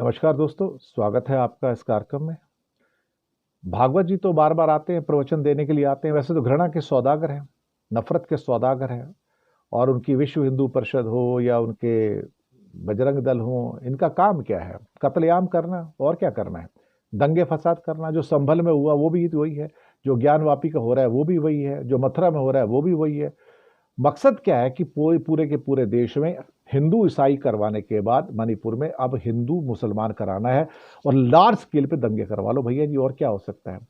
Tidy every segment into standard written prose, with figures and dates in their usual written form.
नमस्कार दोस्तों, स्वागत है आपका इस कार्यक्रम में। भागवत जी तो बार बार आते हैं, प्रवचन देने के लिए आते हैं। वैसे तो घृणा के सौदागर हैं, नफरत के सौदागर हैं। और उनकी विश्व हिंदू परिषद हो या उनके बजरंग दल हो, इनका काम क्या है? कत्लेआम करना, और क्या करना है? दंगे फसाद करना। जो संभल में हुआ वो भी वही है, जो ज्ञानवापी का हो रहा है वो भी वही है, जो मथुरा में हो रहा है वो भी वही है। मकसद क्या है कि पूरे के पूरे देश में हिंदू ईसाई करवाने के बाद मणिपुर में अब हिंदू मुसलमान कराना है और लार्ज स्केल पे दंगे करवा लो भैया जी, और क्या हो सकता है।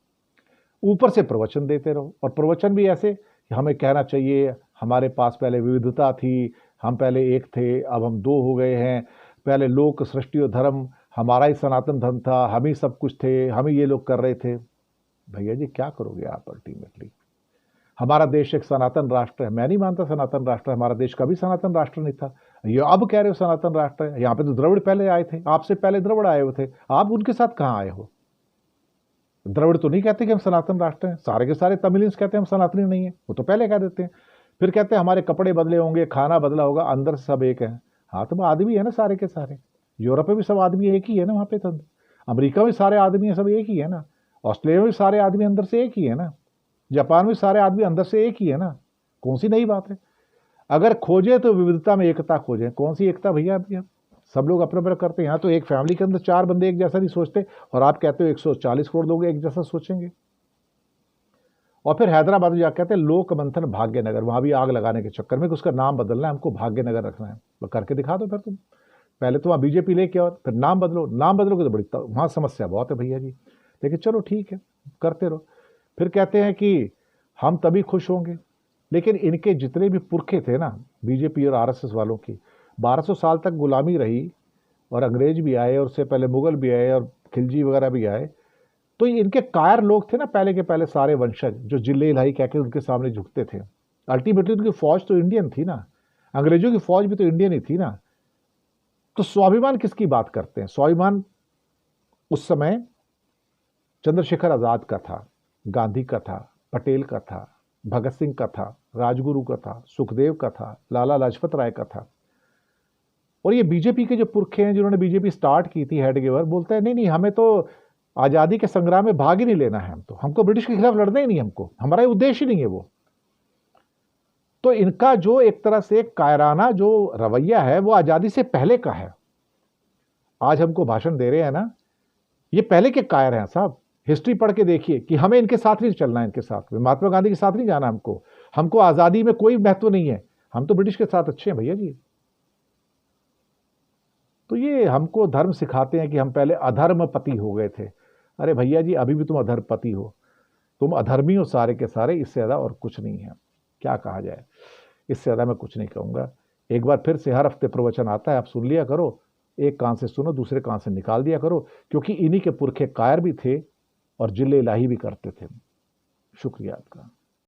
ऊपर से प्रवचन देते रहो, और प्रवचन भी ऐसे कि हमें कहना चाहिए हमारे पास पहले विविधता थी, हम पहले एक थे, अब हम दो हो गए हैं। पहले लोक सृष्टि और धर्म, हमारा ही सनातन धर्म था, हम ही सब कुछ थे, हम ही ये लोग कर रहे थे। भैया जी क्या करोगे आप अल्टीमेटली? हमारा देश एक सनातन राष्ट्र है। मैं नहीं मानता सनातन राष्ट्र है, हमारा देश कभी सनातन राष्ट्र नहीं था। ये अब कह रहे हो सनातन राष्ट्र है। यहाँ पे तो द्रविड़ पहले आए थे, आपसे पहले द्रविड़ आए हुए थे, आप उनके साथ कहाँ आए हो? द्रविड़ तो नहीं कहते कि हम सनातन राष्ट्र हैं, सारे के सारे तमिलियंस कहते हैं हम सनातनी नहीं है, वो तो पहले कह देते हैं। फिर कहते हैं हमारे कपड़े बदले होंगे, खाना बदला होगा, अंदर से सब एक है। हाँ तो आदमी है ना सारे के सारे। यूरोप में भी सब आदमी एक ही है ना, वहाँ पे तो अमेरिका में सारे आदमी है, सब एक ही है ना। ऑस्ट्रेलिया में भी सारे आदमी अंदर से एक ही है ना। जापान में सारे आदमी अंदर से एक ही है ना। कौन सी नई बात है? अगर खोजे तो विविधता में एकता खोजें। कौन सी एकता भैया? अभी सब लोग अपने अपने करते हैं। यहाँ तो एक फैमिली के अंदर 4 बंदे एक जैसा नहीं सोचते, और आप कहते हो 140 करोड़ लोग एक जैसा सोचेंगे। और फिर हैदराबाद में जाकर कहते हैं लोक मंथन भाग्यनगर, वहां भी आग लगाने के चक्कर में कि उसका नाम बदलना है, हमको भाग्यनगर रखना है। तो करके दिखा दो फिर तुम। पहले तो वहाँ बीजेपी लेके और फिर नाम बदलो। नाम बदलोगे तो बड़ी वहाँ समस्या बहुत है भैया जी। लेकिन चलो ठीक है, करते रहो। फिर कहते हैं कि हम तभी खुश होंगे। लेकिन इनके जितने भी पुरखे थे ना, बीजेपी और आरएसएस वालों की, 1200 साल तक गुलामी रही, और अंग्रेज भी आए, और उससे पहले मुगल भी आए, और खिलजी वगैरह भी आए। तो इनके कायर लोग थे ना पहले के पहले सारे वंशज, जो जिले इलाही कहकर उनके सामने झुकते थे। अल्टीमेटली उनकी फौज तो इंडियन थी ना, अंग्रेजों की फौज भी तो इंडियन ही थी ना। तो स्वाभिमान किसकी बात करते हैं? स्वाभिमान उस समय चंद्रशेखर आजाद का था, गांधी का था, पटेल का था, भगत सिंह का था, राजगुरु का था, सुखदेव का था, लाला लाजपत राय का था। और ये बीजेपी के जो पुरखे हैं, जिन्होंने बीजेपी स्टार्ट की थी, हेडगेवर बोलते हैं नहीं नहीं, हमें तो आजादी के संग्राम में भाग ही नहीं लेना है, हमको ब्रिटिश के खिलाफ लड़ना ही नहीं, हमको हमारा उद्देश्य ही नहीं है वो। तो इनका जो एक तरह से कायराना जो रवैया है, वो आजादी से पहले का है। आज हमको भाषण दे रहे हैं ना, ये पहले के कायर हैं साहब। हिस्ट्री पढ़ के देखिए कि हमें इनके साथ नहीं चलना है, इनके साथ महात्मा गांधी के साथ नहीं जाना हमको। हमको आजादी में कोई महत्व नहीं है, हम तो ब्रिटिश के साथ अच्छे हैं भैया जी। तो ये हमको धर्म सिखाते हैं कि हम पहले अधर्मपति हो गए थे। अरे भैया जी, अभी भी तुम अधर्मपति हो, तुम अधर्मी हो सारे के सारे, इससे ज्यादा और कुछ नहीं है। क्या कहा जाए, इससे ज्यादा मैं कुछ नहीं कहूंगा। एक बार फिर से हर हफ्ते प्रवचन आता है, आप सुन लिया करो। एक कान से सुनो, दूसरे कान से निकाल दिया करो, क्योंकि इन्हीं के पुरखे कायर भी थे और जिले इलाही भी करते थे। शुक्रिया आपका।